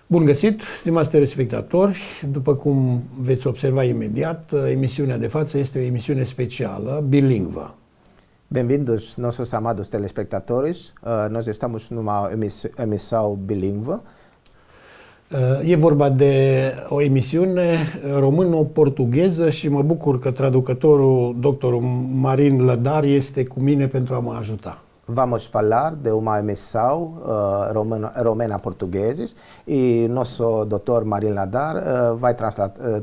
Bun găsit, stimați telespectatori! După cum veți observa imediat, emisiunea de față este o emisiune specială, bilingvă. Bem-vindos, nossos amados telespectadores. Nós estamos numa emissão bilíngue. E vorba de o emisiune româno-portugheză și mă bucur că traducătorul Dr. Marin Lădar este cu mine pentru a mă ajuta. Vamos falar de uma emissão romena-portuguesa e nosso Dr. Marin Lădar vai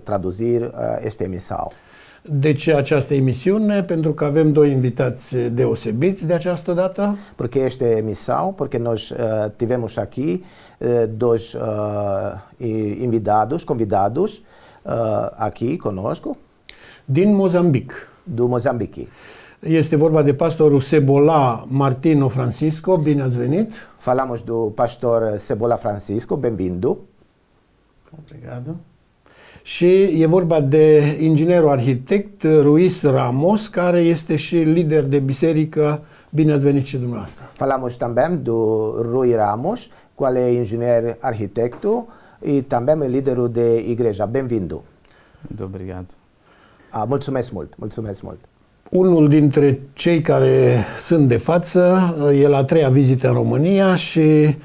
traduzir esta emissão. De ce această emisiune? Pentru că avem doi invitați deosebiți de această dată. Porque esta emissão, porque nós tivemos aqui dois convidados aqui conosco. Din Mozambic. Do Moçambique. Este vorba de pastorul Cebola Martino Francisco, bine ați venit. Falamos do pastor Cebola Francisco, bem-vindo. Obrigado. Și e vorba de inginerul arhitect Ruiz Ramos, care este și lider de biserică. Bine ați venit și dumneavoastră. Falamos também do Rui Ramos, qual é engenheiro arquiteto e também é líder de igreja. Bem-vindo. Muito obrigado. Mulțumesc mult, mulțumesc mult. Unul dintre cei care sunt de față e la 3-a vizită în România și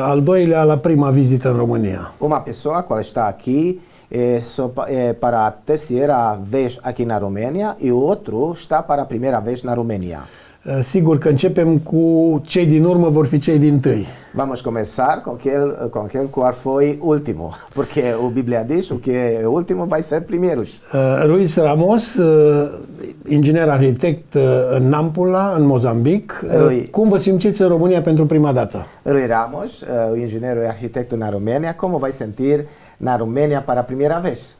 al doilea la prima vizită în România. Uma pessoa que está aqui para a terceira vez aqui na Romênia e o outro está para a primeira vez na Romênia. Sigur că începem cu cei din urmă vor fi cei dintâi. Vamos começar com aquele qual foi último, porque a Bíblia diz o que é último vai ser primeiros. Ruiz Ramos, inginer arhitect în Nampula, în Mozambic. Cum vă simțiți în România pentru prima dată? Rui Ramos, engenheiro arquiteto na Romênia, como vai sentir na Romênia para a primeira vez?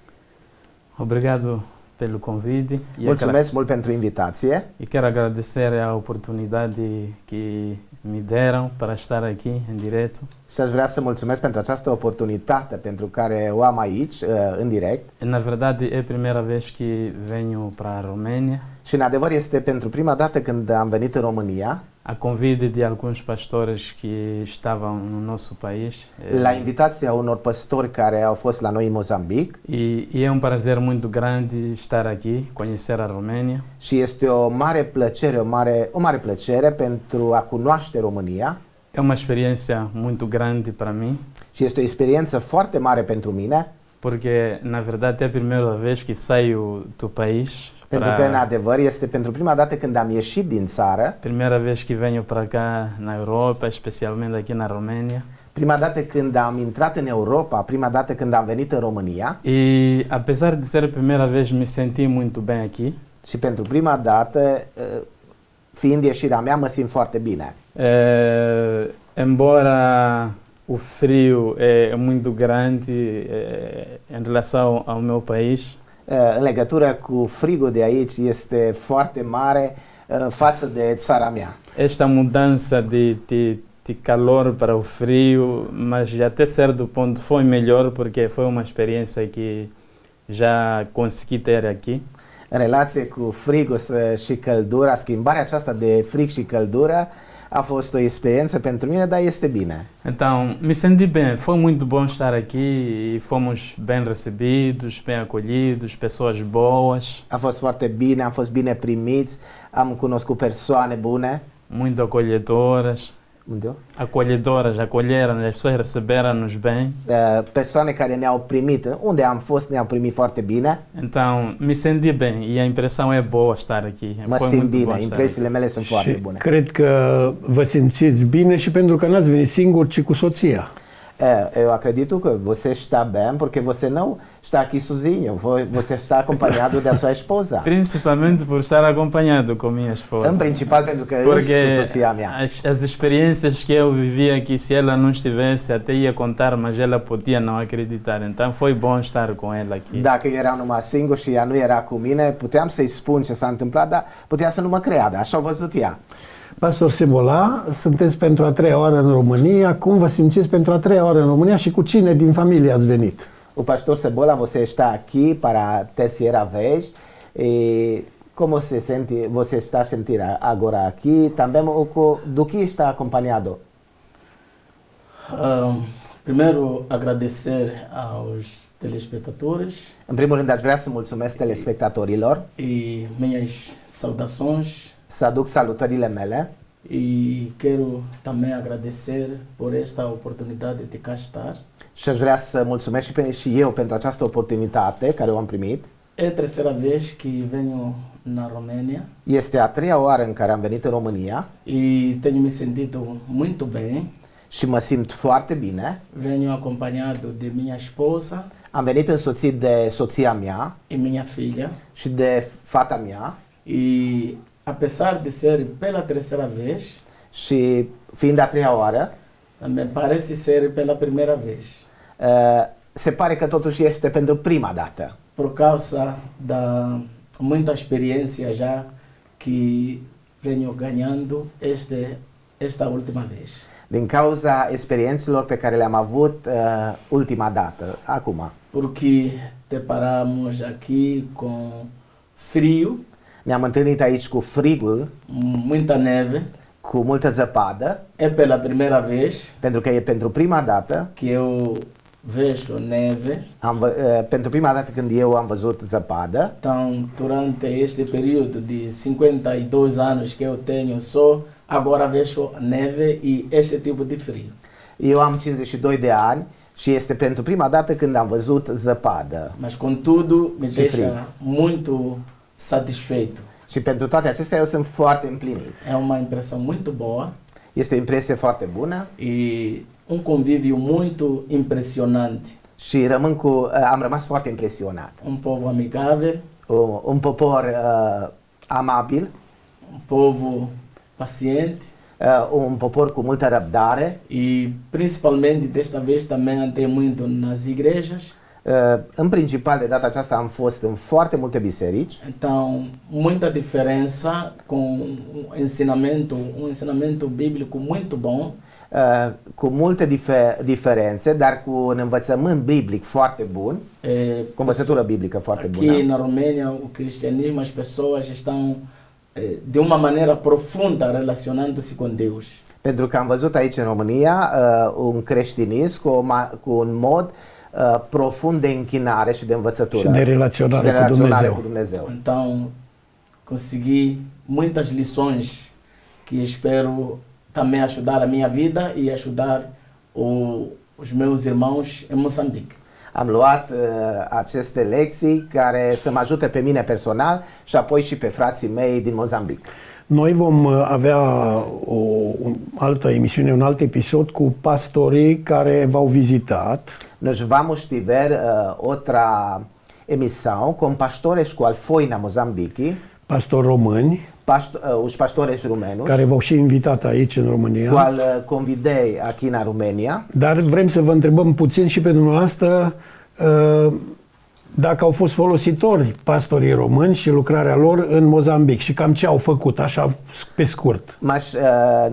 Obrigado pelo convite. Mulțumesc mult pentru invitație. E quero agradecer a oportunidade que me deram para estar aqui em direto. Și aș vrea să mulțumesc pentru această oportunitate pentru care o am aici, în direct. Na verdade, é a primeira vez que venho para a Romênia. Și în adevăr este pentru prima dată când am venit în România. A convite de alguns pastores que estavam no nosso país. La invitația unor păstori care au fost la noi în Mozambic. E é prazer muito grande estar aqui, conhecer a Romênia. Și este o mare plăcere pentru a cunoaște România. É uma experiência muito grande para mim. Și este o experiență foarte mare pentru mine. Porque na verdade é a primeira vez que saio do país. Pentru că, în adevăr, este pentru prima dată când am ieșit din țară. Primeira vez que venho para cá na Europa, especialmente aqui na Romênia. Prima dată când am intrat în Europa, prima dată când am venit în România. E apesar de ser a primeira vez, me senti muito bem aqui. Și pentru prima dată, fiind ieșirea mea, mă simt foarte bine. Embora o frio é muito grande em relação ao meu país. În legătură cu frigul de aici este foarte mare față de țara mea. Esta mudança de calor para o frio, mas até certo ponto foi melhor porque foi uma experiência que já consegui ter aqui. În relație cu frigul și căldura, schimbarea aceasta de frig și căldură a fost o experiência pentru mine, dar este bine. Então, me senti bem, foi muito bom estar aqui e fomos bem recebidos, bem acolhidos, pessoas boas. A fost foarte bine, am fost bine primiți, am cunoscut persoane bune. Muito acolhedoras. Acolhedoras, acolheram, as pessoas receberam-nos bem. Persoane care ne-au primit, unde am fost ne-au primit foarte bine. Então, me senti bem e a impressão é boa estar aqui. Mă simt bine, impresiile mele sunt foarte bune. Cred că vă simțiți bine și pentru că n-ați venit singur, ci cu soția. Eu acredito que você está bem porque você não está aqui sozinho, você está acompanhado da sua esposa. Principalmente por estar acompanhado com minha esposa. În principal pentru că eu sunt soția mea. As experiências que eu vivi aqui, se ela não estivesse, até ia contar, mas ela podia não acreditar. Então foi bom estar com ela aqui. Dacă eram numai singur și ea nu era cu mine, puteam să-i spun ce s-a întâmplat, dar putea să nu mă creadă, așa a văzut ea. Pastor Cebola, sunteți pentru a 3-a oară în România. Cum vă simțiți pentru a 3-a oară în România și cu cine din familie ați venit? O pastor Cebola, você está aqui para a terceira vez. E como se sente, você está a sentir agora aqui? Também do que está acompanhado? Primeiro, agradecer aos telespectadores În primul rând, aș vrea să mulțumesc telespectatorilor, e minhas saudações. să aduc salutările mele E quero também agradecer por esta oportunidade de cá estar. și aș vrea să mulțumesc și eu pentru această oportunitate care o am primit. É a terceira vez que venho na Romênia Este a treia oară în care am venit în România e tenho me sentido muito bem. și mă simt foarte bine. Venho acompanhado de minha esposa Am venit însoțit de soția mea e minha filha. și de fata mea E apesar de ser pela terceira vez, și fiind a treia oară, também parece ser pela primeira vez. se pare că totuși este pentru prima dată. Por causa da muita experiência já que venho ganhando esta última vez. Din cauza experiențelor pe care le-am avut ultima dată, acum. Porque deparamos aqui com frio, Ne-am întâlnit aici cu frigul, muita neve. cu multă zăpadă, É pela primeira vez pentru că e pentru prima dată, que eu vejo neve. pentru prima dată când eu am văzut zăpadă. Então, durante este período de 52 anos que eu tenho só, agora vejo neve e este tipo de frio. Eu am 52 de ani și este pentru prima dată când am văzut zăpadă. Mas contudo me Sim, deixa frio. muito satisfeito. Și pentru toate acestea eu sunt foarte împlinit. É uma impressão muito boa Este o impresie foarte bună e convívio muito impressionante. și am rămas foarte impresionat. Povo amigável, Un popor amabil, povo paciente un popor cu multă răbdare. e principalmente desta vez também andei muito nas igrejas. În principal, de data aceasta am fost în foarte multe biserici. Então, muita diferença com um ensinamento bíblico muito bom. Cu multe diferențe, dar cu un învățământ biblic foarte bun, cu învățătură biblică foarte bună. Aqui na Romênia, o cristianismo, as pessoas estão de uma maneira profunda relacionando-se com Deus. Pentru că am văzut aici în România un creștinism cu un mod profund de închinare și de învățătură. Și de relaționare cu Dumnezeu. Então, consegui muitas lições que espero também ajudar a minha vida e ajudar os meus irmãos em Moçambique. Am luat aceste lecții care să mă ajute pe mine personal și apoi și pe frații mei din Mozambic. Noi vom avea o altă emisiune, un alt episod cu pastorii care v-au vizitat. Nós vamos ter outra emissão com pastores qual foi na Moçambique. Pastori români. Os pastores rumenos. Care v-au și invitat aici în România. Qual convidei aqui na România. Dar vrem să vă întrebăm puțin și pe dumneavoastră dacă au fost folositori pastorii români și lucrarea lor în Mozambic și cam ce au făcut, așa pe scurt. Mas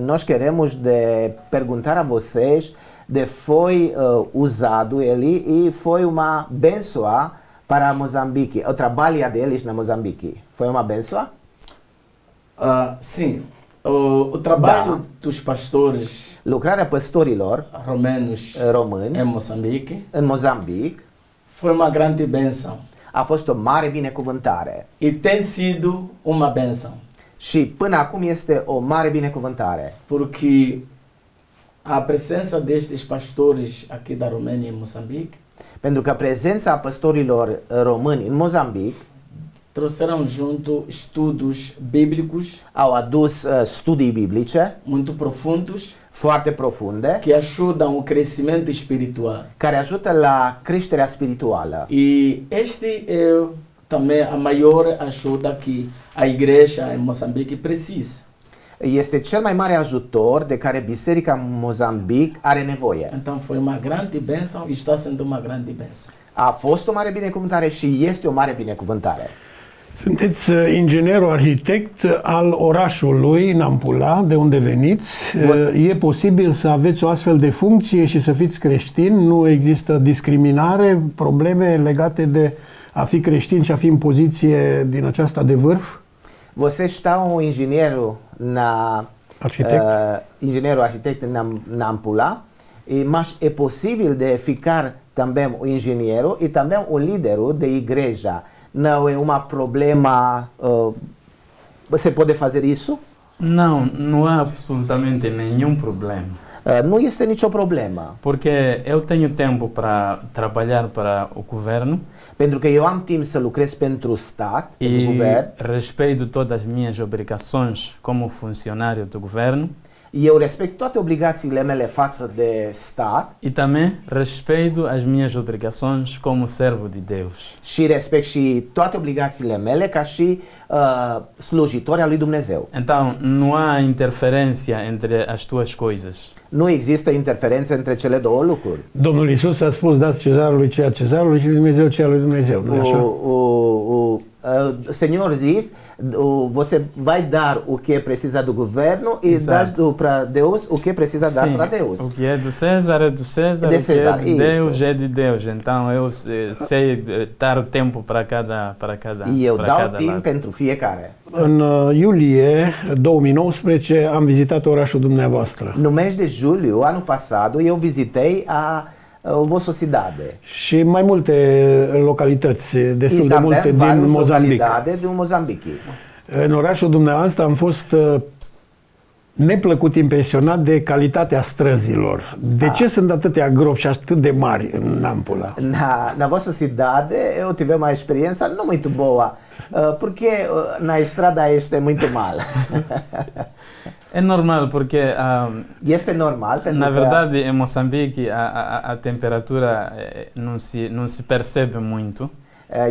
nós queremos de perguntar a vocês de foi usado ele e foi uma benção para Moçambique. O trabalho deles na Moçambique foi uma benção? Sim. O trabalho dos pastores lucrarea păstorilor români în Moçambique foi uma grande bênção. A fost o mare binecuvântare. E tem sido uma bênção. Și până acum este o mare binecuvântare. Porque a presença destes pastores aqui da Romênia e Moçambique, pentru că prezența păstorilor români în Mozambic trouxeram junto estudos bíblicos, au adus studii biblice muito profundos, foarte profunde, que ajudam o crescimento espiritual, care ajută la creșterea spirituală. E este é também a maior ajuda que a igreja em Moçambique precisa. Este cel mai mare ajutor de care biserica Mozambic are nevoie. Então foi uma grande bênção e está sendo uma grande bênção. A fost o mare binecuvântare și este o mare binecuvântare. Sunteți inginerul arhitect al orașului Nampula, de unde veniți. E posibil să aveți o astfel de funcție și să fiți creștin? Nu există discriminare, probleme legate de a fi creștin și a fi în poziție din aceasta de vârf? Você está um engenheiro arhitect în Nampula mas é possível de ficar também um engenheiro e também um líder de igreja. Não é uma problema, você pode fazer isso? Não, não há absolutamente nenhum problema. Não este nenhum problema. Porque eu tenho tempo para trabalhar para o governo. Pentru că eu am timp să lucrez pentru stat, pentru guvern. Respeito todas as minhas obrigações como funcionário do governo. Eu respect toate obrigațiile mele față de stat. E também respeito as minhas obrigações como servo de Deus. Și respect și toate obrigațiile mele ca și slujitor al lui Dumnezeu. Então, não há interferência entre as duas coisas. Nu există interferențe între cele două lucruri. Domnul Iisus a spus, dați cezarului ceea cezarului și lui Dumnezeu ceea lui Dumnezeu, nu așa? Senhor diz, você vai dar o que precisa do governo e dás para Deus o que precisa dar para Deus. O que é do César é do César, o que é de Deus é de Deus. Então eu sei dar tempo para cada E eu dau timp pentru fiecare. În iulie 2019 am vizitat orașul dumneavoastră. No mês de julho, ano passado, eu visitei a vossa cidade. Și mai multe localități, destul de multe din Mozambic. În orașul dumneavoastră am fost neplăcut impresionat de calitatea străzilor. De ce sunt atâtea gropi și atât de mari în Nampula? Na vossa cidade eu tive uma experiência não muito boa, porque na estrada este muito mal. É normal porque este normal pentru na verdade em Moçambique a temperatura não se percebe muito.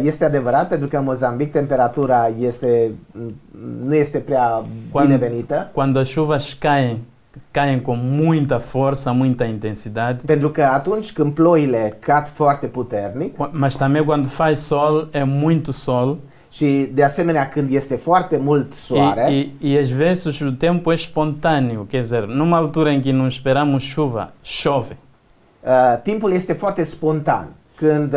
Este adevărat pentru că în Mozambic temperatura nu este prea binevenită. Quando as chuvas caem com muita força, muita intensidade. Pentru că atunci când ploile cad foarte puternic. Mas também quando faz sol é muito sol. Și de asemenea când este foarte mult soare. E às vezes o tempo é espontâneo, quer dizer, numa altura em que não esperamos chuva, chove. Timpul este foarte spontan. Când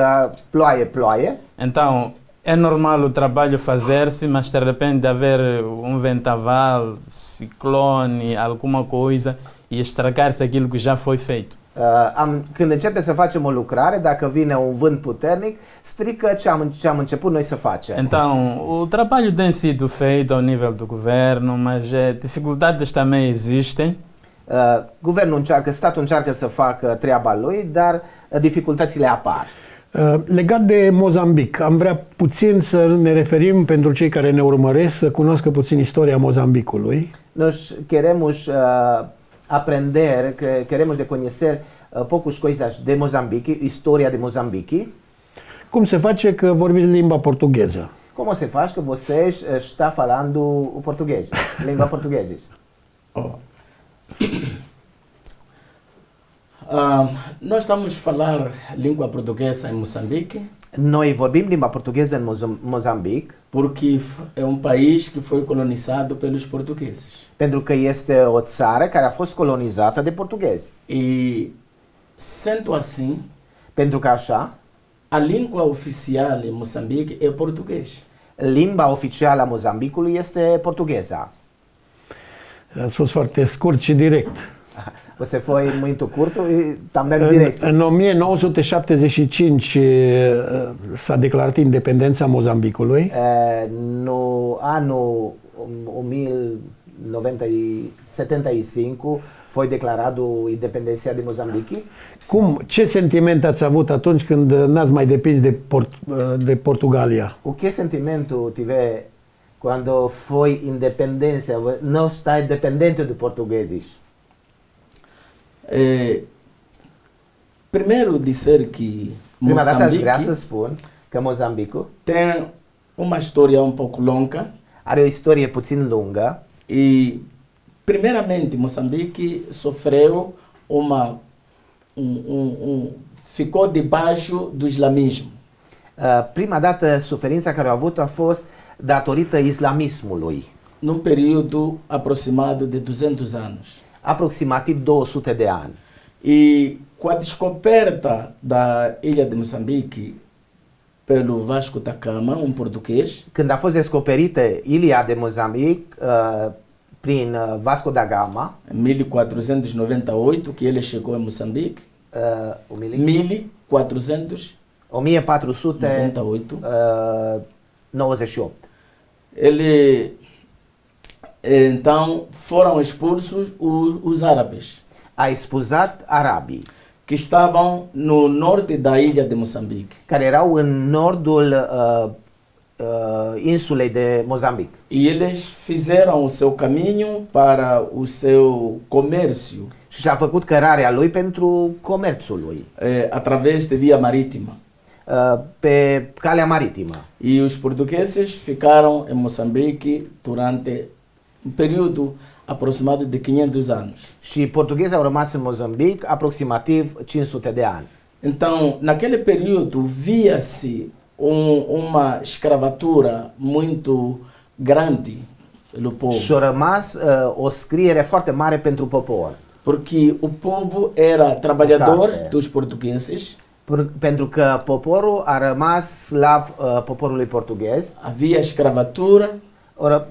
ploaie. Então, é normal o trabalho fazer-se, mas de repente haver vendaval, ciclone, alguma coisa e estragar-se aquilo que já foi feito. Când începem să facem o lucrare, dacă vine un vânt puternic, strică ce am început noi să facem. Então, o trabalho tem sido feito ao nível do governo, mas dificuldades também existem. Guvernul încearcă, statul încearcă să facă treaba lui, dar dificultățile apar. Legat de Mozambic, am vrea puțin să ne referim, pentru cei care ne urmăresc, să cunoască puțin istoria Mozambicului. Nós queremos aprender, queremos de conhecer poucos coisas de Moçambique, história de Moçambique. Cum se face că vorbiți limba portugheză? Como se faz que vocês está falando o português, língua portuguesa? Nós estamos a falar língua portuguesa em Moçambique. Noi vorbim limba portuguesa în Mozambic. Porque é país que foi colonizado pelos portugueses. Pentru că este o țară care a fost colonizată de portughezi. E sendo assim, pentru că așa, a língua oficial em Moçambique é português. Limba oficială a Mozambicului este portugheza. Ați fost foarte scurt și direct. Você foi muito curto e também direct. În 1975 s-a declarat independența Mozambicului. No ano 1975 foi declarado independência de Moçambique. Ce sentiment ați avut atunci când n-ați mai depins de Portugalia? O que sentimento tive quando foi independência? Não está dependente de portugueses. Primeiro dizer que prima data aș vrea să spun că Mozambicul tem uma história um pouco longa. Are o istorie puțin lungă. E primeiramente Moçambique sofreu ficou debaixo do islamismo. Prima dată suferința care a avut a fost datorită islamismului. Num período aproximado de 200 anos. Aproximativ 200 de ani. E com a descoberta da ilha de Moçambique pelo Vasco da Gama, português. Când a fost descoperită Ilia de Mozambic prin Vasco da Gama, em 1498, que ele chegou em Moçambique. 1498. Ele, então, foram expulsos os árabes, A expulzat arabii, que estavam no norte da ilha de Moçambique. care erau în nordul insulei de Mozambic. E eles fizeram o seu caminho para o seu comércio Și și-a făcut cărarea lui pentru comerțul lui, através de via marítima. pe calea maritimă. E os portugueses ficaram em Moçambique durante um período aproximado de 500 anos. Și portughezii au rămas în Mozambic aproximativ 500 de ani. Então, naquele período, via-se uma escravatura muito grande no povo. Și a rămas o scriere foarte mare pentru popor. Porque o povo era trabalhador Exato. dos portugueses, Pentru că poporul a rămas slav poporului portughez, havia escravatura,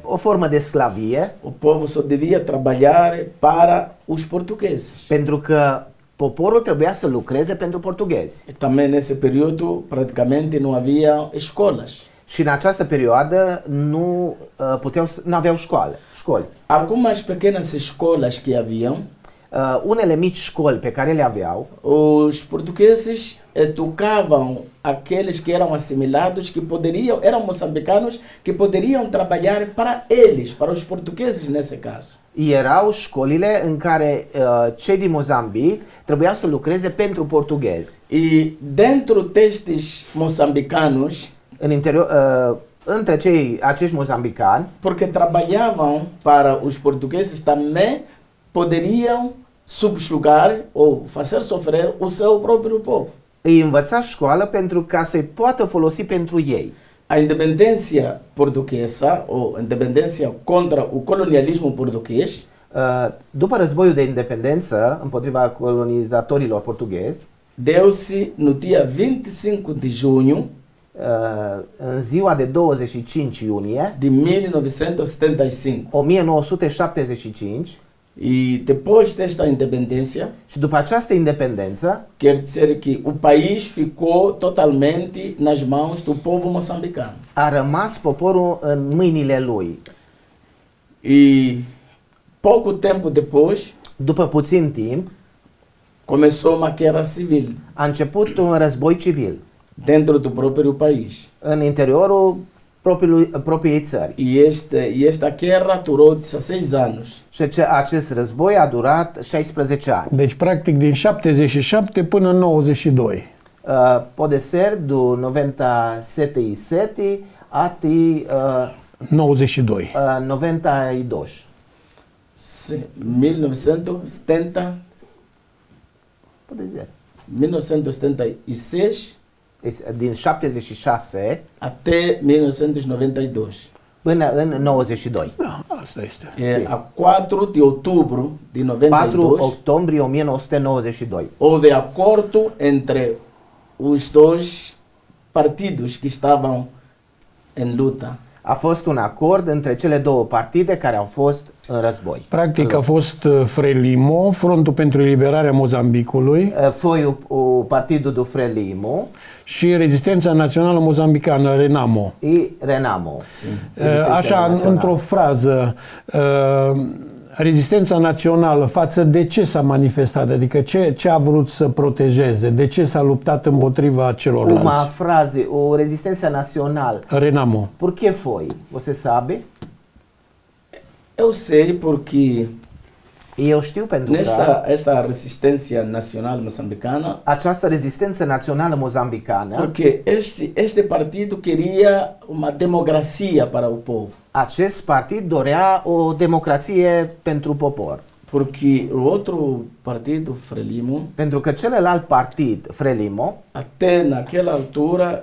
o formă de sclavie, o povo só devia trabalhar para os portugueses. pentru că poporul trebuia să lucreze pentru portughezi. E também nesse período, praticamente, não havia escolas. Și în această perioadă nu aveau școli. Algumas pequenas escolas que haviam, Unele mici școli pe care le aveau, os portugueses educavam aqueles que eram assimilados, que poderiam, eram moçambicanos, que poderiam trabalhar para eles, para os portugueses nesse caso. erau școlile în care cei din Mozambic trebuiau să lucreze pentru portughezi. E dentro destes moçambicanos, În interior, între acești mozambicani, porque trabalhavam para os portugueses, também poderiam subjugar ou fazer sofrer o seu próprio povo. îi învăța școală pentru ca să-i poată folosi pentru ei. A independência portuguesa, ou independência contra o colonialismo português, După războiul de independență împotriva colonizatorilor portughezi, deu-se no dia 25 de junho în ziua de 25 iunie de 1975. 1975, E depois desta independência, și după această independență, quer dizer que o país ficou totalmente nas mãos do povo moçambicano. a rămas poporul în mâinile lui. E pouco tempo depois, După puțin timp, começou uma guerra civil a început un război civil dentro do próprio país. în interiorul propriei țări. E esta guerra durou 16 anos. Și acest război a durat 16 ani. Deci, practic, din 77 până în 92. Pode ser do 97 até 92. 92. Sim, 1970, Pode ser. 1976 Din 76 até 1992. până în 92. Da, asta este. A 4 de outubro de 4 92, octombrie 1992. houve acordo entre os dois partidos que estavam em luta. A fost un acord între cele două partide care au fost în război. Practic a fost Frelimo, Frontul pentru Eliberarea Mozambicului, Foi o Partidul do Frelimo și Rezistența Națională Mozambicană, Renamo. e Renamo. Rezistența Așa, Națională. într-o frază, Rezistența Națională față de ce s-a manifestat? Adică ce a vrut să protejeze? De ce s-a luptat împotriva celorlalți? Uma frase, o resistência nacional. Renamo. Por que foi? Você sabe? Eu sei porque Eu știu pentru că esta resistência nacional moçambicana, această rezistență națională mozambicană, porque este partido queria uma democracia para o povo. acest partid dorea o democrație pentru popor. Porque o outro partido, Frelimo, Pentru că celălalt partid, Frelimo, até naquela altura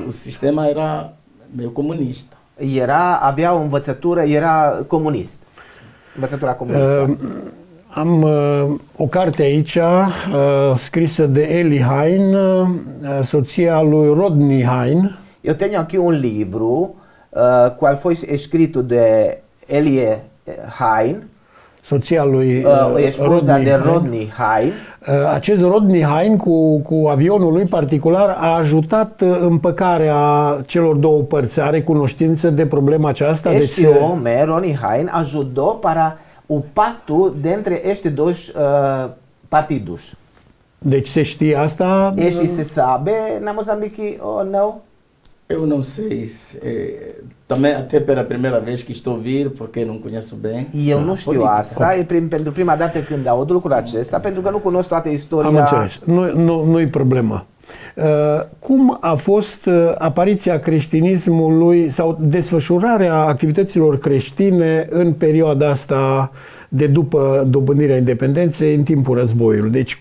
o sistema era meio comunista. avea o învățătură, era comunist. Învățătura comunistă. Am o carte aici scrisă de Eli Hain, soția lui Rodney Hain. Eu tenho aqui um livro qual foi escrito de Hain, soția lui esposa de Hain. Rodney Hain. Acest Rodney Hain cu avionul lui particular a ajutat împăcarea celor două părți. Are cunoștință de problema aceasta? Este homem, Rodney Hain, ajudou para o pacto dentre estes dois partidos. Deci se știe asta? Este se sabe na Moçambique ou não? Eu não sei. Também até pela primeira vez que estou a ouvir, porque não conheço bem. Eu nu știu asta, e pentru prima dată când aud lucrul acesta, pentru că nu cunosc toată istoria. Am înțeles, nu-i problemă. Cum a fost apariția creștinismului sau desfășurarea activităților creștine în perioada asta de după dobândirea independenței, în timpul războiului? Deci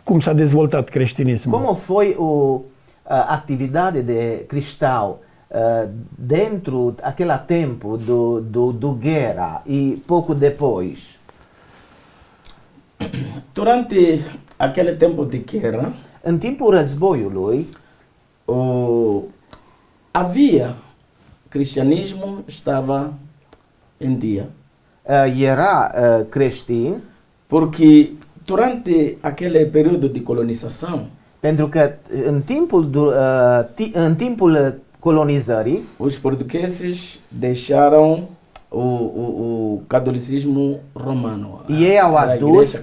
cum s-a dezvoltat creștinismul? Como foi o atividade de cristão dentro aquele tempo do guerra e pouco depois? Durante aquele tempo de guerra, în timpul războiului, havia cristianismo estava em dia. Era creștin, porque durante aquele período de colonização, pentru că în timpul colonizării, os portugueses deixaram o catolicismo romano. Ei au adus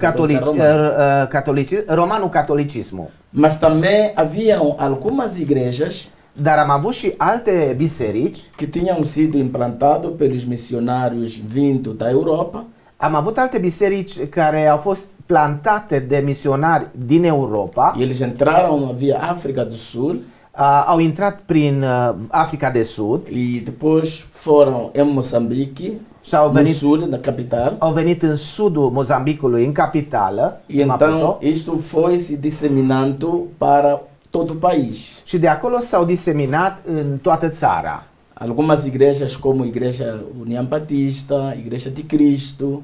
romanul catolicismul. Mas também haviam algumas igrejas Dar am avut și alte biserici que tinham sido implantado pelos missionários vindo da Europa. Am avut alte biserici care au fost plantate de misionari din Europa. Eles entraram via África do Sul. Au intrat prin Africa de Sud. E depois foram em Moçambique, no sul, na capital. Au venit în sudul Mozambicului, în capitală. E então isto foi se disseminando para todo o país. Și de acolo s-au diseminat în toată țara. Algumas igrejas como Igreja União Batista, Igreja de Cristo,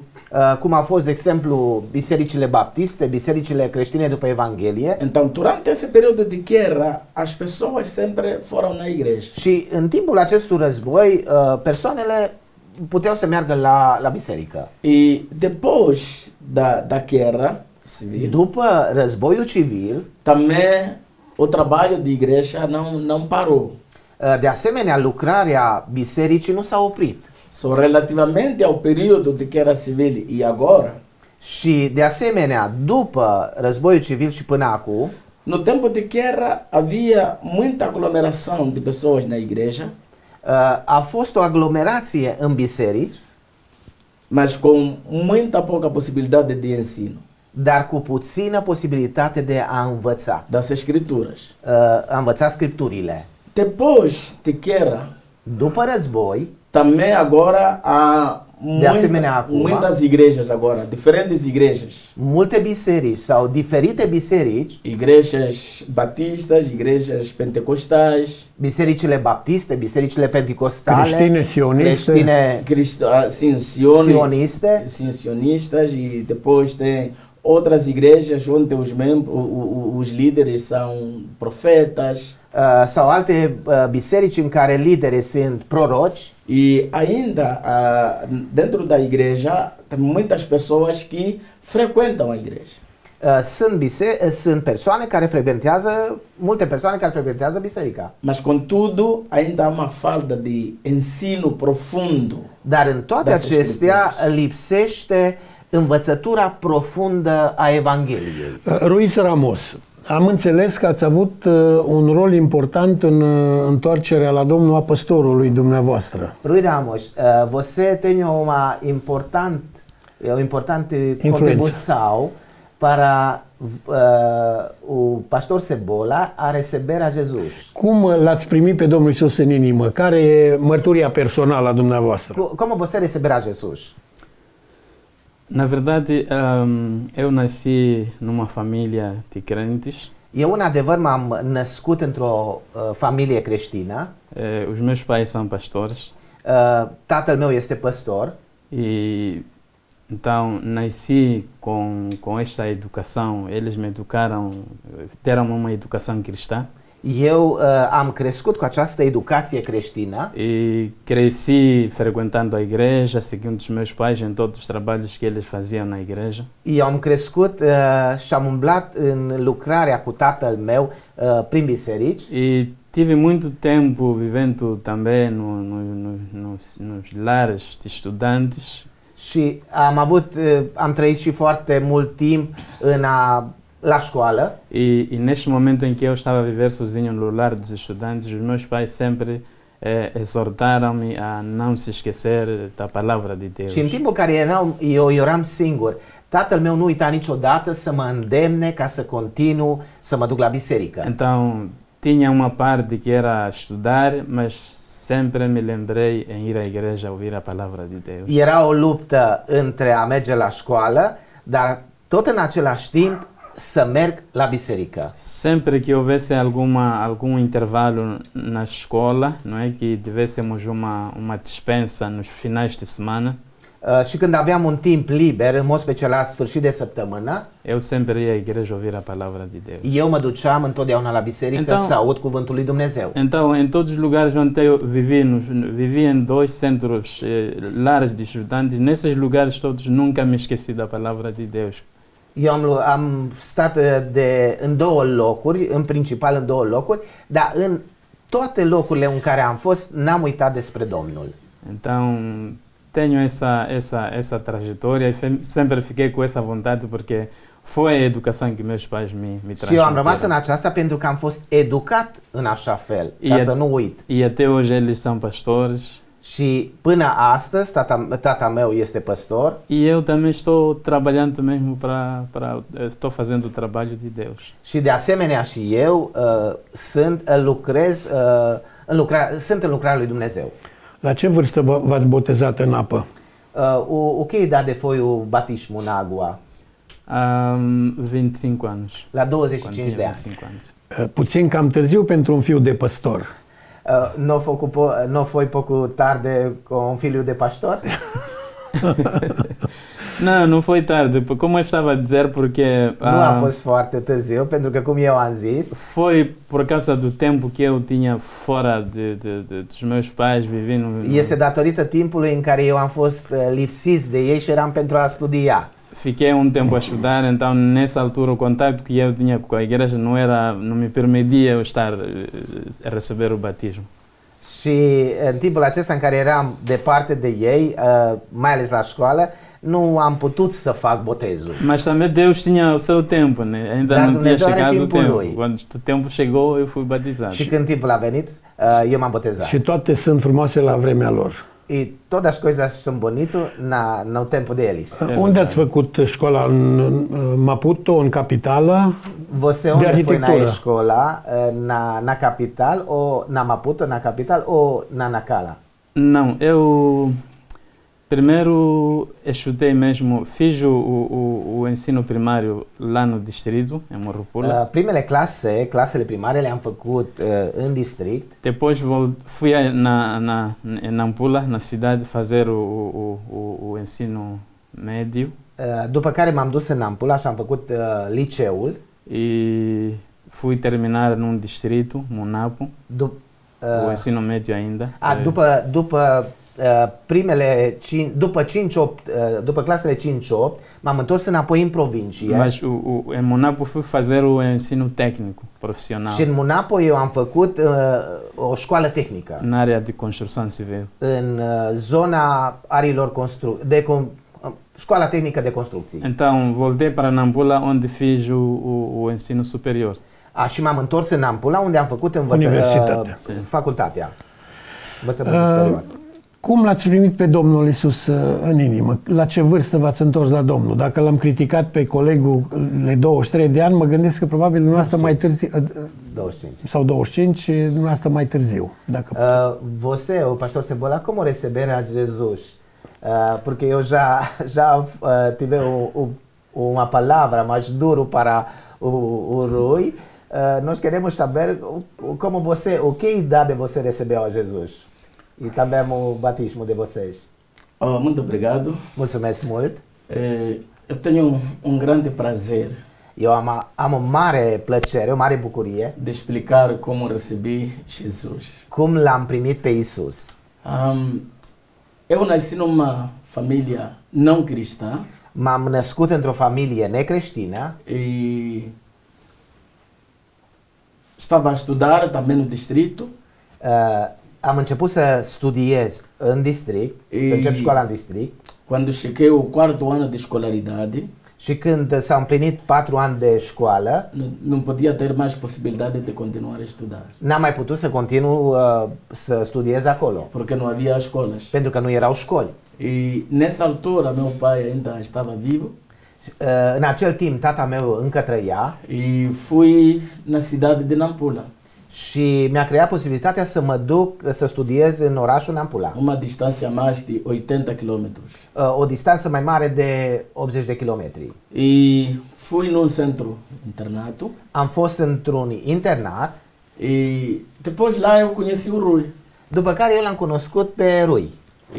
cum a fost, de exemplu, bisericile baptiste, bisericile creștine după Evanghelie. Então, durante esse período de guerra, as pessoas sempre foram na igreja. Și în timpul acestui război, persoanele puteau să meargă la biserică. E depois da guerra civil, după războiul civil, também o trabalho de igreja não parou. De asemenea, lucrarea bisericii nu s-a oprit. So, relativamente ao período de guerra civil e agora, și de asemenea, după războiul civil și până acum, no tempo de guerra havia muita aglomeração de pessoas na igreja. A fost o aglomerație în biserici, mas com muita pouca possibilidade de ensino. Dar cu puțină posibilitate de a învăța. Das escrituras. A învăța scripturile. Depois de guerra, după război, também agora há muitas igrejas agora, diferentes igrejas. Multe biserici sau diferite biserici. Igrejas batistas, igrejas pentecostais. Bisericile baptiste, bisericile pentecostale. Creștine, sioniste. Sionistas e depois tem outras igrejas onde os líderes são profetas. Sau alte biserici în care liderii sunt proroci. E ainda dentro da igreja tem muitas pessoas que frequentam a igreja. Sunt persoane care frecventează, multe persoane care frecventează biserica. Mas contudo, ainda há uma falta de ensino profundo. Dar în toate acestea lipsește învățătura profundă a Evangheliei. Ruiz Ramos, am înțeles că ați avut un rol important în întoarcerea la Domnul a păstorului dumneavoastră. Rui Ramos, você tem uma importante contribuição para o pastor Cebola a receber a Jesus. Cum l-ați primit pe Domnul Iisus în inimă? Care e mărturia personală a dumneavoastră? Como você receberá Jesus? Na verdade, eu nasci numa família de crentes. Eu, în adevăr, m-am născut într-o familie creștină. Os meus pais são pastores. Tatăl meu este păstor. E então nasci com esta educação. Eles me educaram, deram uma educação cristã. Eu am crescut cu această educație creștină e cresci frequentando a igreja, seguindo os meus pais em todos os trabalhos que eles faziam na igreja. eu am crescut și am umblat în lucrarea cu tatăl meu prin biserici. E tive muito tempo vivendo também nos lares de estudantes. Și am trăit și foarte mult timp la școală. E neste momento em que eu estava a viver sozinho no lar dos estudantes, os meus pais sempre exortaram-me a não se esquecer da palavra de Deus. Și în timpul care eu eram singur, tatăl meu nu uita niciodată să mă îndemne ca să continu să mă duc la biserică. Então, tinha uma parte que era estudar, mas sempre me lembrei em ir à igreja a ouvir a palavra de Deus. Era o luptă între a merge la școală, dar tot în același timp să merg la biserică. Sempre que houvesse algum intervalo na escola, não é, que tivéssemos uma dispensa nos finais de semana, Și când aveam un timp liber, în mod special la sfârșit de săptămână, eu sempre ia à igreja ouvir a palavra de Deus. eu mă duceam întotdeauna la biserică să aud cuvântul lui Dumnezeu. Então, em todos os lugares onde eu vivi em 2 centros lares de estudantes, nesses lugares todos nunca me esqueci da palavra de Deus. Eu am stat în două locuri, în principal în două locuri, dar în toate locurile în care am fost, n-am uitat despre Domnul. Então, tenho essa trajetória e sempre fiquei com essa vontade porque foi a educação que meus pais me Și eu am rămas în transmitiram. aceasta pentru că am fost educat în așa fel, ca să nu uit. E até hoje eles são pastores. Și până astăzi, tata meu este păstor. E eu também estou trabalhando mesmo estou fazendo o trabalho de Deus. Și de asemenea și eu sunt în lucrarea lui Dumnezeu. La ce vârstă v-ați botezat în apă? O que idade foi o batismo na água? 25 anos. La Quando 25 tinha de ani. 25 anos. Puțin cam târziu pentru un fiu de păstor. Não foi pouco tarde com um filho de pastor? Não foi tarde, como eu estava a dizer, porque Nu a fost foarte târziu, pentru că cum eu am zis, foi por causa do tempo que eu tinha fora dos meus pais, vivendo. este datorită timpului în care eu am fost lipsiți de ei și eram pentru a studia. Fiquei um tempo a estudar, então nessa altura o contato que eu tinha com a igreja não me permitia eu estar a receber o batismo. Și în timpul acesta în care eram departe de ei, mai ales la școală, nu am putut să fac botezul. Mas também Deus tinha o seu tempo, né? Ainda Dar não tinha Dumnezeu are chegado o timpul tempo. lui. Quando o tempo chegou, eu fui batizado. Și când timpul a venit, eu m-am botezat. Și toate sunt frumoase la vremea lor. E todas as coisas são bonito no tempo deles. Unde ați făcut școala? În Maputo, în capitală? Você De onde foi na arhitectură. escola? Na capital ou na Maputo, na capital ou na Nacala? Não, eu primeiro estudei mesmo, fiz o ensino primário lá no distrito, em Morropula. Clasele primare le-am făcut în district. Depois fui em Nampula, na cidade, fazer o ensino médio. După care m-am dus în Nampula și am făcut liceul. E fui terminar num distrito, Monapo, o ensino médio ainda. După clasele 5-8, m-am întors înapoi în provincie. Mas em Monapo fui fazer o ensino técnico, profissional. Și în Monapo eu am făcut o școală tehnică. Na área de construção civil. În zona arilor școala tehnică de construcții. Então voltei para Nampula, onde fiz o ensino superior. Și m-am întors în Nampula, unde am făcut facultatea. Învățământul superior. Cum l-ați primit pe Domnul Iisus în inimă? La ce vârstă v-ați întors la Domnul? Dacă l-am criticat pe colegul de 23 de ani, mă gândesc că probabil dumneavoastră mai târziu. 25. Sau 25, dumneavoastră mai târziu. Você, o pastor Cebola, como receber a Jesus? Porque eu já tive uma palavra mais duro para o Rui. Nós queremos saber como você, o que idade você recebeu a Jesus? E também o batismo de vocês. Muito obrigado. Mulțumesc mult. Eu tenho um grande prazer. Eu am o mare plăcere, o mare bucurie de explicar como recebi Jesus. cum l-am primit pe Isus. Eu nasci numa família não cristã M-am născut într-o familie necreștină e estava a estudar também no distrito. Am început să studiez în district, să încep școala în district Quando cheguei ao quarto ano de escolaridade, și când s-au împlinit 4 ani de școală, não podia ter mais possibilidade de continuar a estudar, n-am mai putut să continu să studiez acolo, porque não havia escolas. pentru că nu erau școli. E nessa altura meu pai ainda estava vivo În acel timp tata meu încă trăia e fui na cidade de Nampula, și mi-a creat posibilitatea să mă duc să studiez în orașul Nampula, uma distância mais de 80 quilômetros. o distanță mai mare de 80 de kilometri. E fui num centro internato Am fost într-un internat, e depois lá eu conheci o Rui. după care eu l-am cunoscut pe Rui.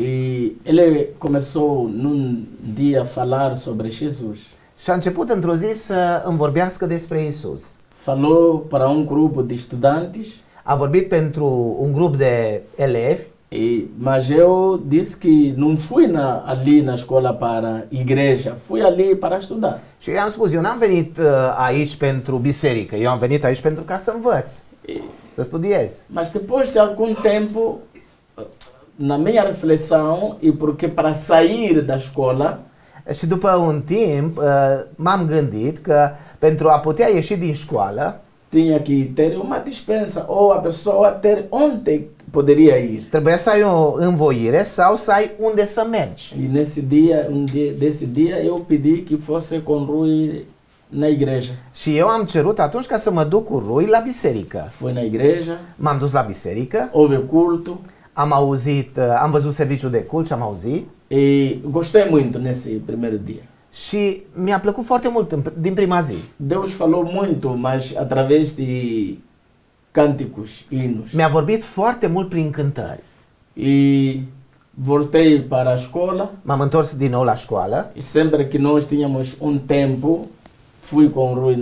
E ele começou num dia a falar sobre Jesus. Și a început într-o zi să îmi vorbească despre Isus. Falou para um grupo de estudantes, A vorbit pentru un grup de elevi, mas eu disse que não fui ali na escola para igreja, fui ali para estudar. și eu i-am spus, eu n-am venit aici pentru biserică, eu am venit aici pentru ca să învăț, să studiez. Mas depois de algum tempo, na minha reflexão, e porque para sair da escola, Și după un timp m-am gândit că pentru a putea ieși din școală, tinha que ter uma dispensa ou a pessoa ter onde poderia ir. trebuia să ai o învoire sau să ai unde să mergi. E nesse dia, desse dia, eu pedi que fosse com Rui na igreja. Și eu am cerut atunci ca să mă duc cu Rui la biserică. Fui na igreja, M-am dus la biserică, houve culto am auzit, am văzut serviciul de cult și am auzit e gostei muito nesse primeiro dia. și mi-a plăcut foarte mult din prima zi. Deus falou muito, mas através de cânticos, hinos. Mi-a vorbit foarte mult prin cântări. E voltei para a escola M-am întors din nou la școală e sempre que nós tínhamos um tempo, fui com Rui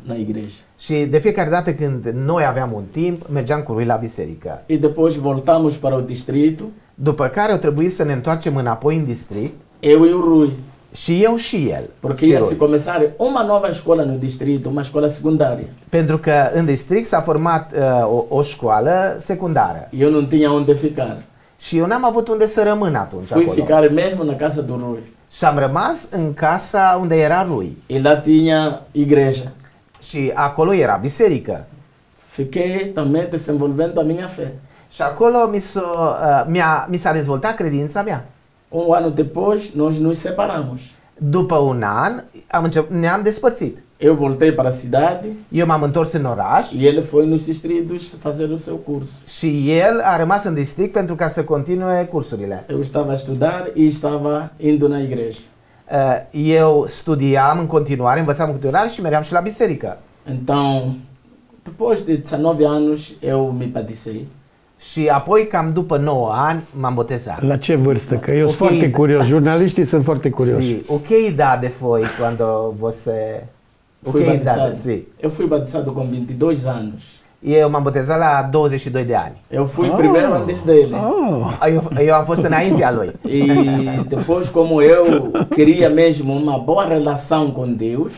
na igreja. și de fiecare dată când noi aveam un timp, mergeam cu Rui la biserică. E depois voltamos para o distrito, După care au trebuit să ne întoarcem înapoi în district, eu e o Rui. și eu și el. Porque Și ia Rui. se começar uma nova escola no distrito, uma escola secundária. Pentru că în district s-a format o școală secundară E eu não tinha onde ficar. și eu n-am avut unde să rămân atunci Fui acolo. ficar mesmo na casa do Rui. Și am rămas în casa unde era Rui E lá tinha igreja. și acolo era biserică. Fiquei também desenvolvendo a minha fé. Și acolo mi s-a dezvoltat credința mea. Um ano depois, nós nos separamos. După un an ne-am despărțit. Eu voltei para a cidade Eu m-am întors în oraș e ele foi nos distritos fazer o seu curso. și el a rămas în district pentru ca să continue cursurile. Eu estava a estudar e estava indo na igreja. Eu studiam în continuare, învățam în continuare și mergeam și la biserică. Então, depois de 19 anos, eu me batizei. Și apoi, cam după 9 ani, m-am botezat. La ce vârstă? Că eu sunt Ok. foarte curios. Jurnaliștii sunt foarte curioși. Sì, o che idade foi quando você... O Fui che idade, batizado. sì. Eu fui batizado com 22 anos. Eu m-am botezat la 22 de ani. Eu fui primeiro antes dele. Eu am fost înaintea lui. E depois, como eu queria mesmo uma boa relação com Deus,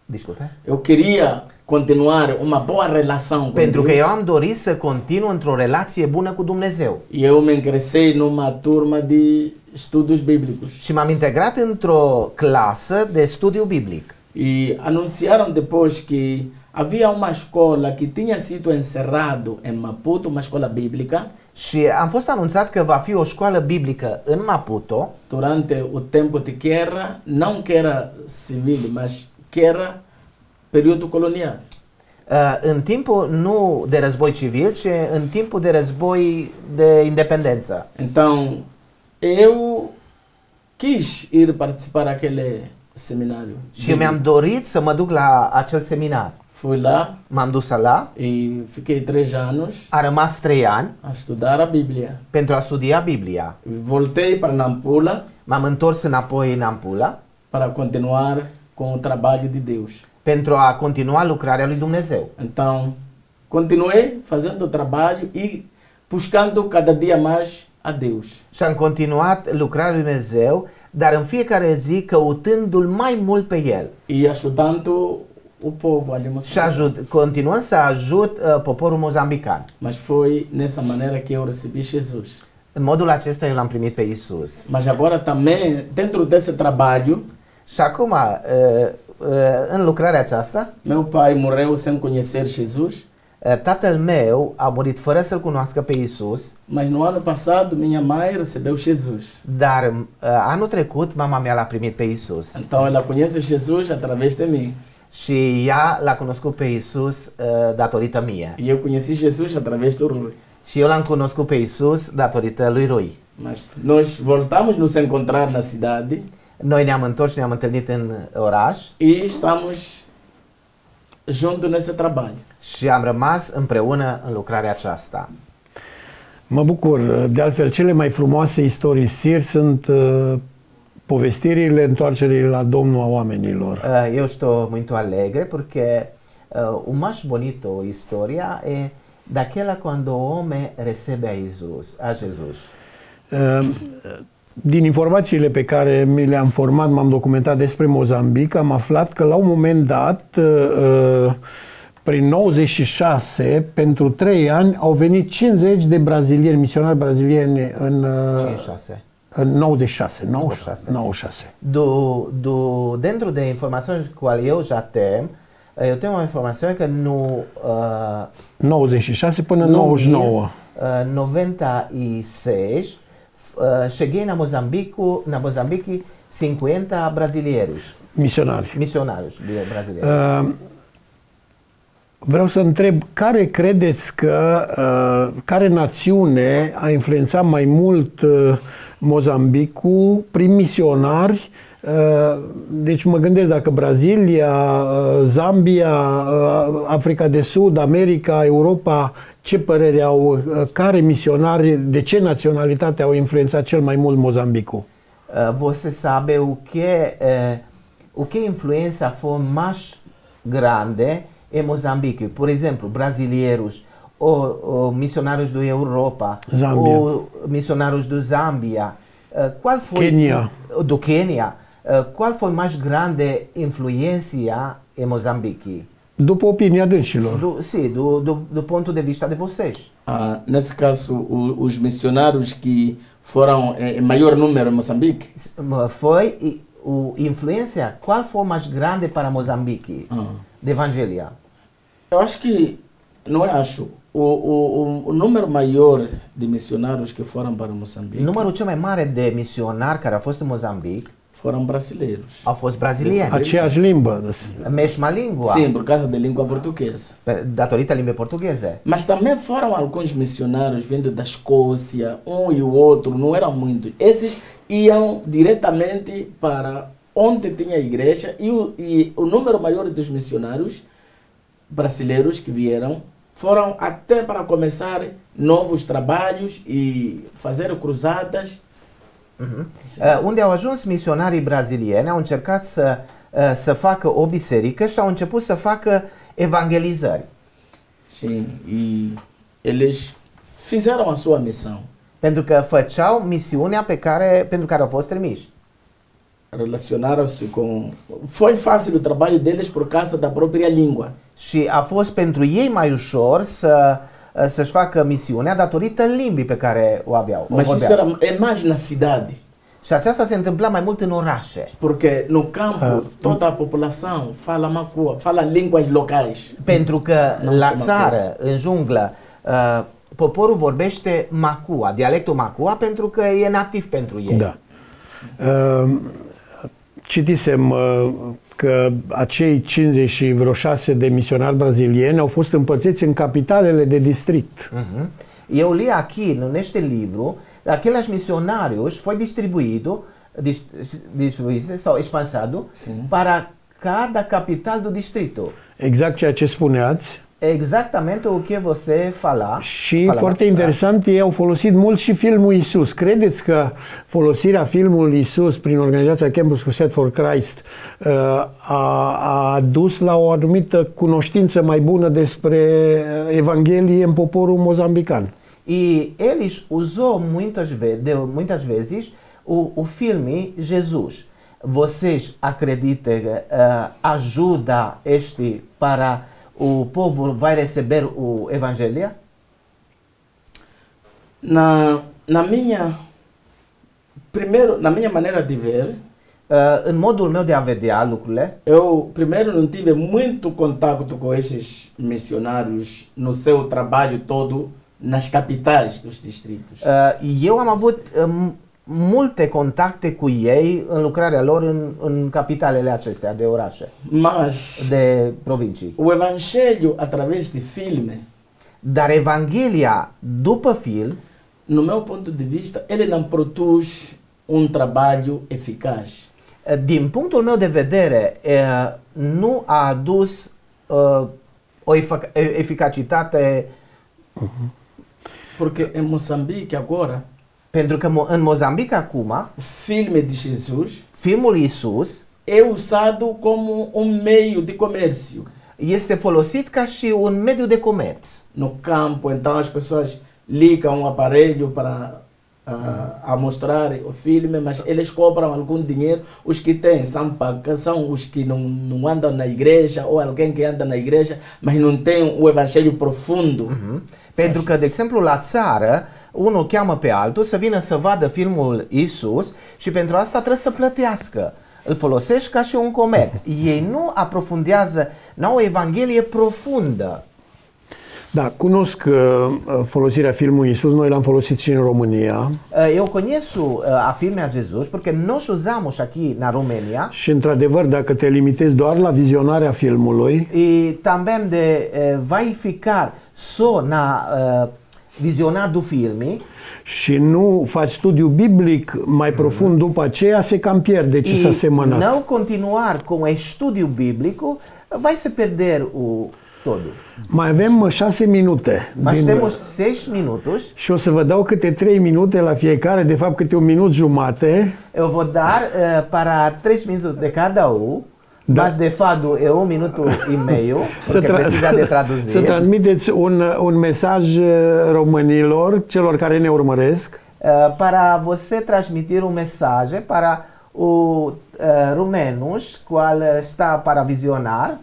Disculpe? eu queria continuar uma boa relação com Pentru că Deus. eu am dorit să continu într-o relație bună cu Dumnezeu. E eu me ingressei numa turma de estudos bíblicos. Și m-am integrat într-o clasă de studiu biblic. E anunciaram depois que havia uma escola que tinha sido encerrado em Maputo, uma escola bíblica, Și am fost anunțat că va fi o școală biblică în Maputo durante o tempo de guerra, não que era civil, mas que era período colonial. în timpul nu de război civil, ci în timpul de război de independență. Então, eu quis ir participar daquele seminário. Și eu mi-am dorit să mă duc la acel seminar. Fui lá M-am dus la, e fiquei 3 anos a rămas 3 ani a estudar a Bíblia. pentru a studia Biblia. Voltei para Nampula M-am întors înapoi în Ampula para continuar com o trabalho de Deus. pentru a continua lucrarea lui Dumnezeu. Então, continuei fazendo o trabalho e buscando cada dia mais a Deus. Și am continuat lucrarea lui Dumnezeu, dar în fiecare zi căutându-L mai mult pe El. E ajudando o povo ali em Și Moçambique. continuând să ajut poporul mozambican. Mas foi nessa maneira que eu recebi Jesus. În modul acesta eu l-am primit pe Isus. Mas agora também, dentro desse trabalho, Și acum, în lucrarea aceasta, meu pai morreu sem conhecer Jesus. tatăl meu a murit fără să-L cunoască pe Isus, Mas no ano passado, minha mãe recebeu Jesus. dar anul trecut mama mea l-a primit pe Isus. Então ela conhece Jesus através de mim. Și ea l-a cunoscut pe Isus datorită mie. E eu conheci Jesus através do Rui. Și eu l-am cunoscut pe Isus datorită lui Rui. Mas nós voltamos nos encontrar na cidade Noi ne-am întors și ne-am întâlnit în oraș e estamos juntos nesse trabalho. și am rămas împreună în lucrarea aceasta. Mă bucur. De altfel, cele mai frumoase istorisiri sunt povestirile întoarcerii la Domnul a oamenilor. Eu estou muito alegre porque o mais bonito história é daquela quando o homem recebe a Jesus. Din informațiile pe care mi le-am format, m-am documentat despre Mozambic, am aflat că la un moment dat, prin 96, pentru 3 ani, au venit 50 de brazilieni, misionari brazilieni în 96. Dentro de informações qual eu já tenho, eu tenho uma informação que no 96 până în 99. 96 cheguei na Moçambique 50 brasileiros, missionários brasileiros. Vreau să întreb, care credeți că, care națiune a influențat mai mult Mozambicul prin misionari? Deci mă gândesc dacă Brazilia, Zambia, Africa de Sud, America, Europa, ce părere au, care misionari, de ce naționalitate au influențat cel mai mult Mozambicul? Você sabe o que influência foi mais grande em Moçambique? Por exemplo, brasileiros ou missionários da Europa, Zâmbia. ou missionários do Zâmbia. Qual foi Quênia. do Quênia? Qual foi mais grande influência em Moçambique? După opinia dânșilor. Do ponto de vista de vocês. Nesse caso, os missionários que foram em maior número em Moçambique, Foi influência, qual foi mais grande para Moçambique de evangelia? eu acho que, não é acho, o número maior de missionários que foram para Moçambique Numărul cel mai mare de misionari care au fost în Moçambique foram brasileiros. au fost brazilieni. Aceeași limbă. Mesma língua, Sim, por causa da língua portuguesa. datorită limbii portugheze. Mas também foram alguns missionários vindo da Escócia, e o outro, não eram muitos. Esses iam diretamente para onde tinha a igreja e o número maior dos missionários brasileiros que vieram foram até para começar novos trabalhos e fazer cruzadas. Unde au ajuns misionarii brazilieni, au încercat să facă o biserică și au început să facă evangelizări. Sim, e eles fizeram a sua missão. Pentru că făceau misiunea pentru care au fost trimiși. Relacionaram-se com... Foi fácil o trabalho deles por causa da própria língua. Și a fost pentru ei mai ușor să-și facă misiunea datorită limbii pe care o aveau. Mas isso é mais na cidade. Și aceasta se întâmpla mai mult în orașe. Porque no campo toda a população fala macua, fala línguas locais. Pentru că la țară, în junglă, poporul vorbește macua, dialectul macua, pentru că e nativ pentru ei. Da. Citisem că acei 50 și vreo 6 de misionari brazilieni au fost împărțiți în capitalele de district. Eu li aqui, neste livro, aqueles missionários foi distribuído sau expansado para cada capital do distrito. Exact ceea ce spuneați. exatamente o que você fala. Și foarte interesant, ei au folosit mult și filmul Isus. Credeți că folosirea filmului Isus prin organizația Campus Crusade for Christ a dus la o anumită cunoștință mai bună despre Evanghelie în poporul mozambican? E eles usou muitas vezes o filme Jesus. Vocês acreditam que ajuda este para o povo vai receber o evangelho? Na minha maneira de ver, În modul meu de a vedea lucrurile, eu primeiro não tive muito contato com esses missionários no seu trabalho todo nas capitais dos distritos. eu am avut multe contacte cu ei în lucrarea lor în capitalele acestea de orașe, Mas de provincii. o evangelho através de filme, Dar Evanghelia după film, no meu ponto de vista, ele não produz trabalho eficaz. din punctul meu de vedere, nu a adus o eficacitate, Porque em Moçambique agora, pentru că în Mozambic acum, o filme de Jesus filmul Isus é usado como meio de comércio. este folosit ca și un mediu de comerț. No campo, então as pessoas ligam aparelho para a mostrar o filme, mas eles cobram algum dinheiro. Os que têm são os que não andam na igreja, ou alguém que anda na igreja, mas não tem o evangelho profundo. Pentru că, de exemplu, la țară, unul cheamă pe altul să vină să vadă filmul Isus și pentru asta trebuie să plătească. Îl folosești ca și un comerț. Ei nu aprofundează, n-au o evanghelie profundă. Da, cunosc folosirea filmului Isus, noi l-am folosit și în România. Eu conheço a filmea Jesus porque nós usamos aqui na Romênia Și într-adevăr, dacă te limitezi doar la vizionarea filmului, e também vai ficar só na visionar do filme și nu faci studiu biblic mai profund după aceea, se cam pierde ce s-a e semănat. não continuar com o estudo bíblico, vai se perder o todo. Mai avem 6 minute. Mas temos 6 minutos. Și o să vă dau câte 3 minute la fiecare, de fapt câte 1 minut jumate. Eu vou dar para 3 minutos de cada um, mas de fato é 1 minuto e meio, porque precisa de traduzir. Să transmiteți un mesaj românilor, celor care ne urmăresc. Para você transmitir um mensagem para o rumenos, qual está para visionar.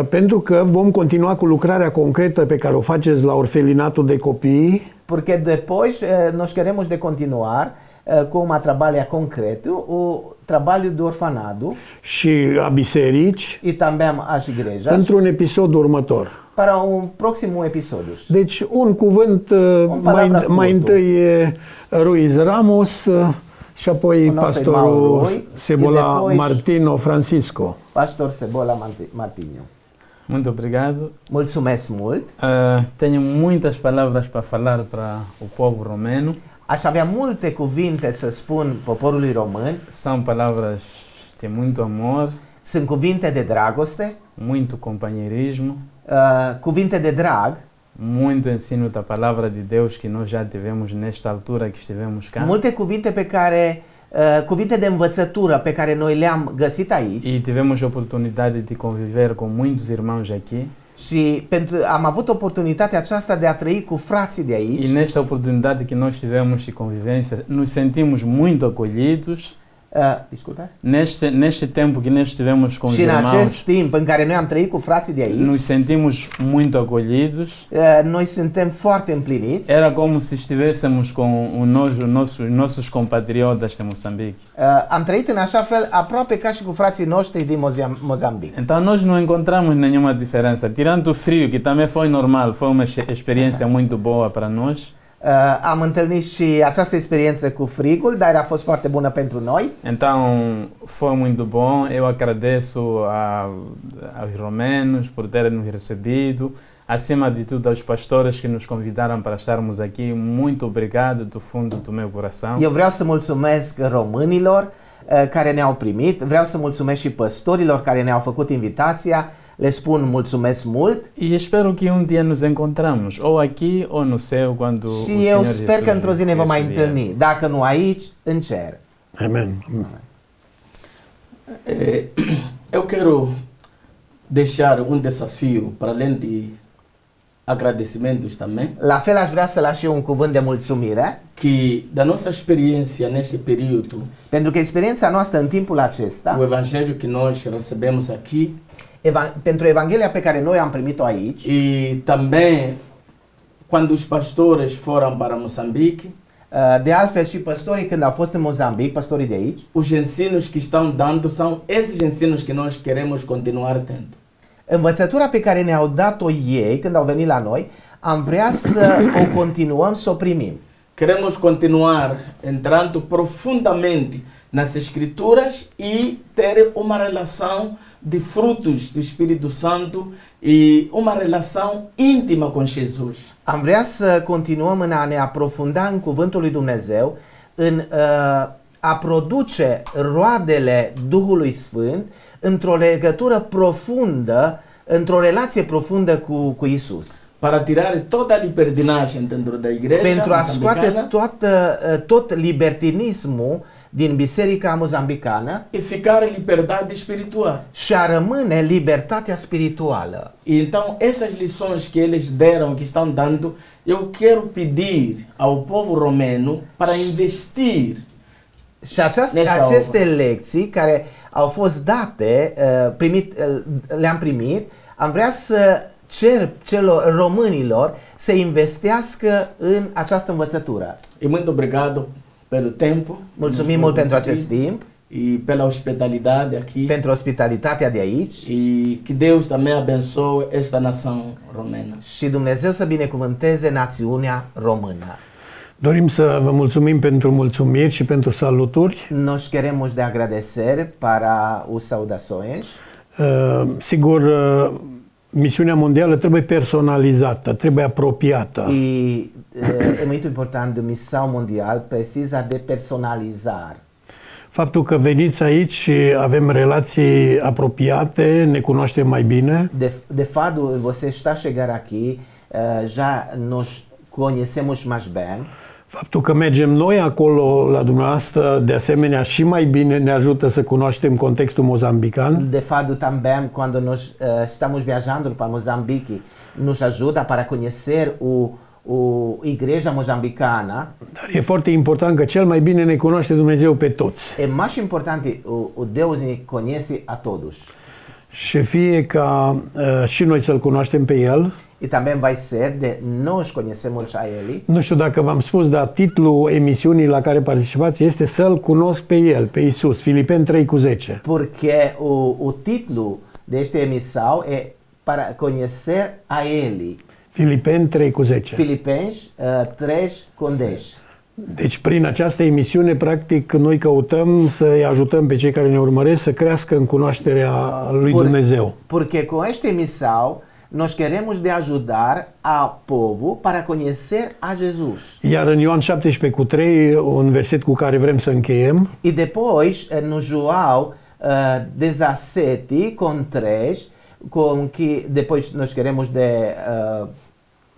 Pentru că vom continua cu lucrarea concretă pe care o faceți la orfelinatul de copii. Porque depois nós queremos de continuar com uma trabalho concreto, o trabalho do orfanado Și a biserici. e também as igrejas. Pentru un episod următor. Para um próximo episódio. Deci un cuvânt mai întâi Ruiz Ramos și apoi pastorul Cebola Martino Francisco. Pastor Cebola Martino. Muito obrigado. Mulțumesc mult. Tenho muitas palavras para falar para o povo romeno. Aș avea multe cuvinte să spun poporului român. São palavras de muito amor, Sunt cuvinte de dragoste, muito companheirismo, cuvinte de drag, muito ensino da palavra de Deus que nós já tivemos nesta altura que estivemos cá. multe cuvinte pe care cuvinte de învățătură pe care noi le-am găsit aici. E tivemos a oportunidade de conviver com muitos irmãos aqui. Și am avut oportunitatea aceasta de a trăi cu frații de aici. E nesta oportunidade que nós tivemos de convivência, nos sentimos muito acolhidos. Disculpe? Neste tempo que nós tivemos com os Și în irmãos, acest timp în care noi am trăit cu frații de aici, nos sentimos muito acolhidos. noi suntem foarte împliniți. Era como se estivéssemos com nossos compatriotas de Moçambique. Am trăit în așa fel aproape ca și cu frații noștri din Mozambic. Então nós não encontramos nenhuma diferença. Tirando o frio, que também foi normal, foi uma experiência muito boa para nós. Am întâlnit și această experiență cu frigul, dar a fost foarte bună pentru noi. Então foi muito bom. Eu agradeço aos romenos por terem nos recebido. Acima de tudo, aos pastores que nos convidaram para estarmos aqui. Muito obrigado do fundo do meu coração. Eu vreau să mulțumesc românilor care ne-au primit, vreau să mulțumesc și păstorilor care ne-au făcut invitația. le spun mulțumesc mult E espero que um dia nos encontramos, ou aqui ou no céu, quando o și Senhor eu Jesus sper că într-o zi ne vom mai vier. întâlni. Dacă nu aici, în cer. Amen. Eu quero deixar um desafio, para além de agradecimentos também, La fel aș vrea să las și eu un cuvânt de mulțumire, que da nossa experiência neste período, pentru că experiența noastră în timpul acesta, o evangelho que nós recebemos aqui, pentru Evanghelia pe care noi am primit-o aici, e também quando os pastores foram para Moçambique, de altfel și păstorii când au fost în Mozambic, păstorii de aici, os ensinos que estão dando são esses ensinos que nós queremos continuar tendo. învățătura pe care ne-au dat-o ei când au venit la noi, am vrea să o continuăm, să o primim. Queremos continuar entrando profundamente nas Escrituras e ter uma relação de frutos do Espírito Santo e uma relação íntima com Jesus. Am vrea să continuăm în a ne aprofunda în Cuvântul lui Dumnezeu, în a produce roadele Duhului Sfânt într-o legătură profundă, într-o relație profundă cu Isus. Para tirar toda a liberdinagem dentro da igreja Pentru a scoate moçambicana tot libertinismul din biserica mozambicană e ficar liberdade espiritual. și a rămâne libertatea spirituală. E então essas lições que eles deram, que estão dando, eu quero pedir ao povo romeno para investir. Și aceste lecții care au fost date, le-am primit, am vrea să cer celor românilor să investească în această învățătură. E muito obrigado pelo tempo. Mulțumim mult pentru acest timp, E pela hospitalidade aqui. pentru ospitalitatea de aici E que Deus também abençoe esta nação romena. și Dumnezeu să binecuvânteze națiunea română. Dorim să vă mulțumim pentru mulțumiri și pentru saluturi. Nós queremos de agradecer para os saudações. Sigur, misiunea mondială trebuie personalizată, trebuie apropiată. E é muito importante, a missão mundial precisa de personalizar. Faptul că veniți aici și avem relații apropiate, ne cunoaștem mai bine. De fato, você está a chegar aqui, já nos conhecemos mais bem. Faptul că mergem noi acolo la dumneavoastră, de asemenea, și mai bine ne ajută să cunoaștem contextul mozambican. De fato, também, quando nós estamos viajando para Moçambique, nos ajuda para conhecer o igreja mozambicana. Dar e foarte important că cel mai bine ne cunoaște Dumnezeu pe toți. É mais importante, o Deus ne conhece a todos. Și fie ca și noi să-L cunoaștem pe El. E também vai ser de nós conhecemos a Ele. Nu știu dacă v-am spus, dar titlul emisiunii la care participați este Să-L cunosc pe El, pe Isus, Filipeni 3:10. Porque o título desta emissão é para conhecer a Ele. Filipeni 3:10. Filipenses 3:10. Deci prin această emisiune, practic, noi căutăm să-i ajutăm pe cei care ne urmăresc să crească în cunoașterea lui Dumnezeu. Porque com esta emissão nós queremos de ajudar a povo para conhecer a Jesus. Iar în Ioan 17:3, un verset cu care vrem să încheiem, E depois no João 17:3, com que depois nós queremos de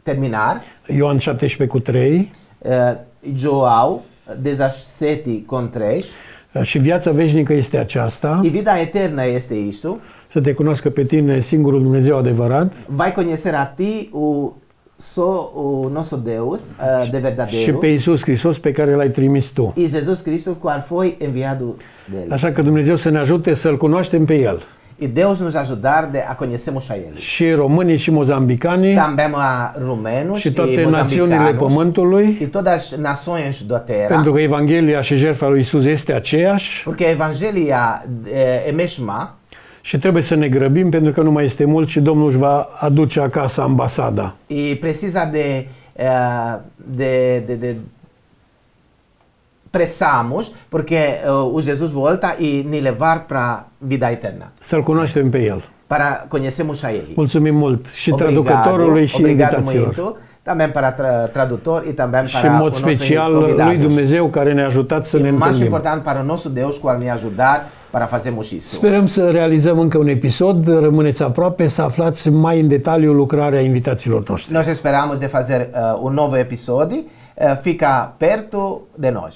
terminar. Ioan 17:3, João 17:3. și viața veșnică este aceasta, E vida eterna este isto. să te cunoască pe tine singurul Dumnezeu adevărat Vai conhecer a ti o nosso Deus de și verdadeiro pe Iisus Hristos pe care l-ai trimis tu. e Jesus Cristo qual foi enviado dele. Așa că Dumnezeu să ne ajute să-L cunoaștem pe El. E Deus nos ajudar de a conhecermos a Ele. Și românii și mozambicanii Também a romenos și e toate națiunile moçambicanos pământului, e todas as nações da terra. pentru că Evanghelia și jertfa lui Iisus este aceeași Porque a Evangelia é mesma și trebuie să ne grăbim pentru că nu mai este mult și Domnul își va aduce acasă ambasada. e precisa de pressamos porque o Jesus volta e ne levar para vida eterna. Să-L cunoaștem pe El. Para conhecermos a Ele. Mulțumim mult și traducătorului și Obrigado invitaților. muito, também para tradutor e também Și para în mod o nosso special convidados. lui Dumnezeu care ne-a ajutat să E ne mais întâlnim. importante para o nosso Deus, qual me ajudar para fazermos isso. Sperăm să realizăm încă un episod. Rămâneți aproape să aflați mai în detaliu lucrarea invitaților noștri. Nós esperamos de fazer um novo episódio. Fica perto de nós.